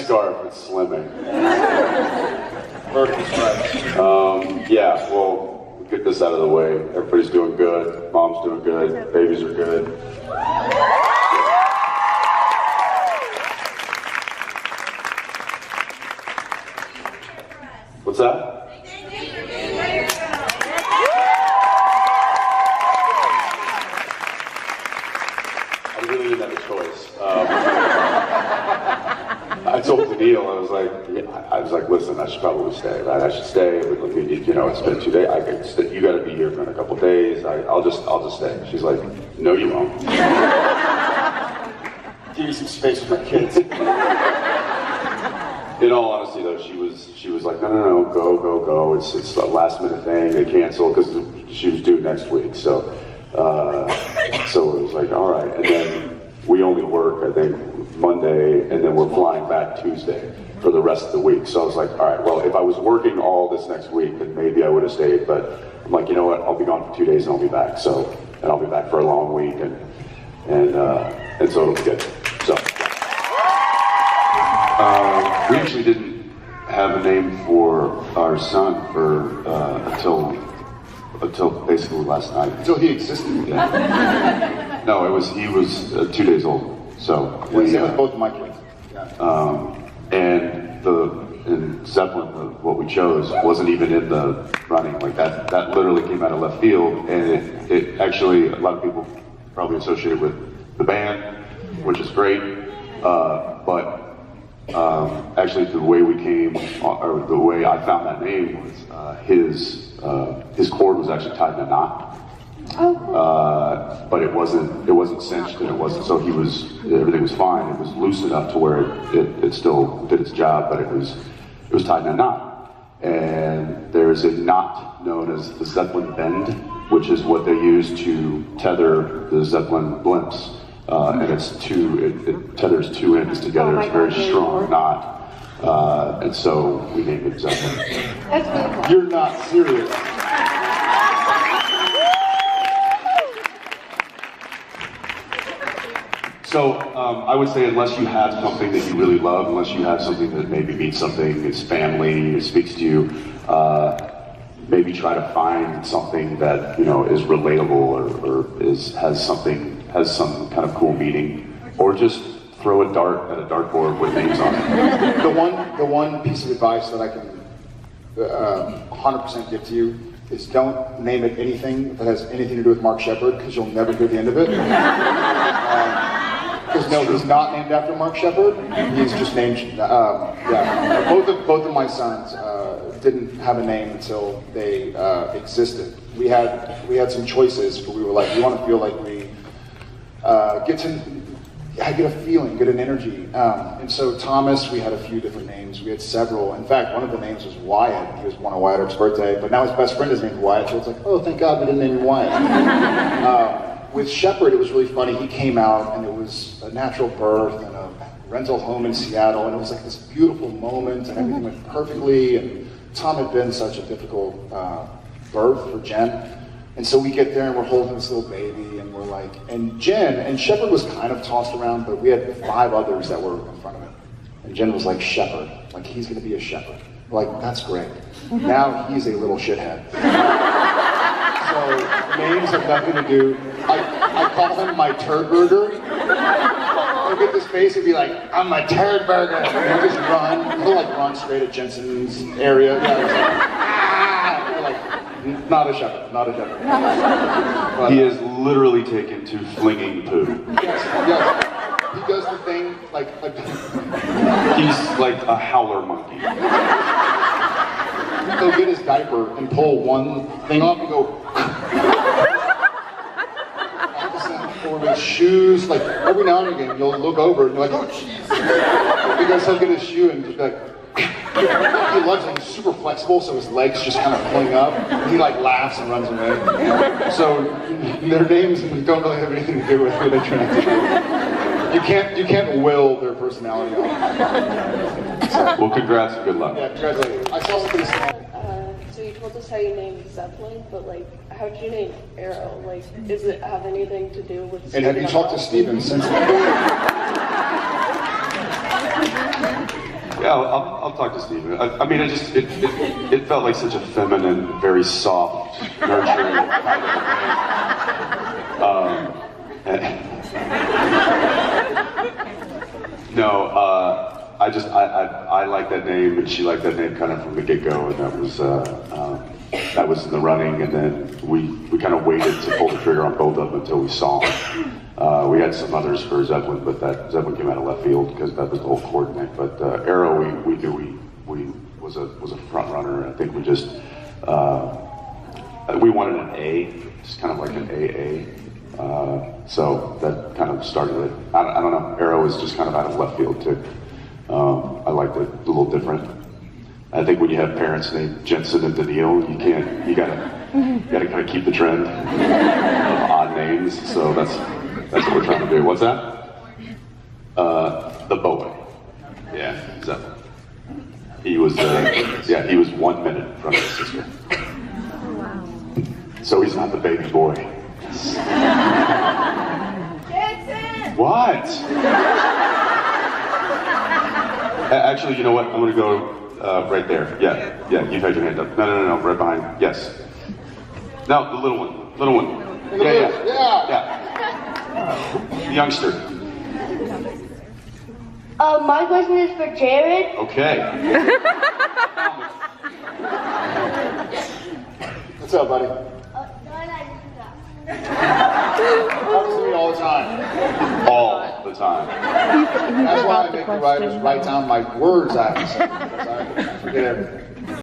scarf, it's slimming. Yeah, well, we'll get this out of the way. Everybody's doing good. Mom's doing good. Babies are good. What's that? I really didn't have a choice. I told Daniil, I was like, listen, I should probably stay, right? I should stay. You know, it's been 2 days. You got to be here for a couple days. I'll just stay. She's like, no, you won't. Give me some space for my kids. In all honesty, though, she was like, no, go. It's a last minute thing. They canceled because she was due next week. So it was like, all right. And then we only work, I think, Monday, and then we're flying back Tuesday for the rest of the week. So I was like, all right, well, if I was working all this next week, then maybe I would have stayed. But I'm like, you know what? I'll be gone for 2 days and I'll be back. And I'll be back for a long week, and so it'll be good. So. We actually didn't have a name for our son until basically last night. Until he existed. Yeah. No, he was 2 days old. So same with both of my kids. Yeah. And Zeppelin, what we chose, wasn't even in the running. Like that literally came out of left field, and it actually, a lot of people probably associate it with the band, which is great, but actually the way we came, or the way I found that name was his cord was actually tied in a knot. Oh, cool. But it wasn't cinched, and it wasn't, so everything was fine. It was loose enough to where it still did its job, but it was tied in a knot. And there's a knot known as the Zeppelin bend, which is what they use to tether the Zeppelin blimps. And it tethers 2 ends together. It's a very strong knot. And so we named it Zeppelin. That's really cool. You're not serious. So I would say, unless you have something that you really love, unless you have something that maybe means something, it's family, it speaks to you, maybe try to find something that, you know, is relatable or has some kind of cool meaning, or just throw a dart at a dartboard with names on it. The one piece of advice that I can 100% give to you is don't name it anything that has anything to do with Mark Shepard, because you'll never hear the end of it. Because no, he's not named after Mark Shepard. He's just named. Both of my sons didn't have a name until they existed. We had some choices, but we were like, we want to feel like we get a feeling, get an energy. And so Thomas, we had a few different names. We had several. In fact, one of the names was Wyatt. He was one of Wyatt Earp's birthday, but now his best friend is named Wyatt. So it's like, oh, thank God we didn't name him Wyatt. With Shepard, it was really funny. He came out, and it was a natural birth and a rental home in Seattle, and it was like this beautiful moment, and everything went perfectly. And Tom had been such a difficult birth for Jen. And so we get there and we're holding this little baby, and we're like, and Jen, and Shepard was kind of tossed around, but we had 5 others that were in front of him. And Jen was like, Shepard, like he's gonna be a shepherd. We're like, that's great. Now he's a little shithead. So names have nothing to do. I call him my turd burger. He'll get this face and be like, I'm my turd burger. And he'll just run. He'll like run straight at Jensen's area. Yeah, like, not a shepherd, not a shepherd. But, he has literally taken to flinging poo. Yes. He does the thing like he's like a howler monkey. He'll get his diaper and pull one thing off and go. Or his shoes, like every now and again you'll look over and you're like, oh jeez. Because he'll get his shoe and just be like, he loves it, he's super flexible, so his legs just kind of fling up. And he like laughs and runs away. So their names don't really have anything to do with who they try to do. You can't will their personality off. Well, congrats and good luck. Yeah, congratulations. I saw something small. So you told us how you named Zeppelin, but like, how did you name Arrow? Like, does it have anything to do with? And have you talked to Steven since then? Yeah, I'll talk to Steve. I mean, it felt like such a feminine, very soft, nurturing kind of thing. No, I like that name, and she liked that name kind of from the get-go, and that was in the running, and then we kind of waited to pull the trigger on both of them until we saw them. We had some others for Zeppelin, but that Zeppelin came out of left field because that was the whole coordinate. But Arrow, we knew we was a front runner. I think we just we wanted an A, just kind of like an AA. So that kind of started it. I don't know. Arrow is just kind of out of left field too. I liked it a little different. I think when you have parents named Jensen and Daniil, you gotta kind of keep the trend of odd names. So that's what we're trying to do. What's that? The boy. Yeah, exactly. He was 1 minute from his sister. So he's not the baby boy. Jason! What? Actually, you know what? I'm gonna go right there. Yeah, you've had your hand up. No, right behind. Yes. No, the little one. Yeah. Youngster. My question is for Jared. Okay. What's up, buddy? Happens to me all the time. All the time. That's why I make the writers write down my words I have to say, because I forget everything.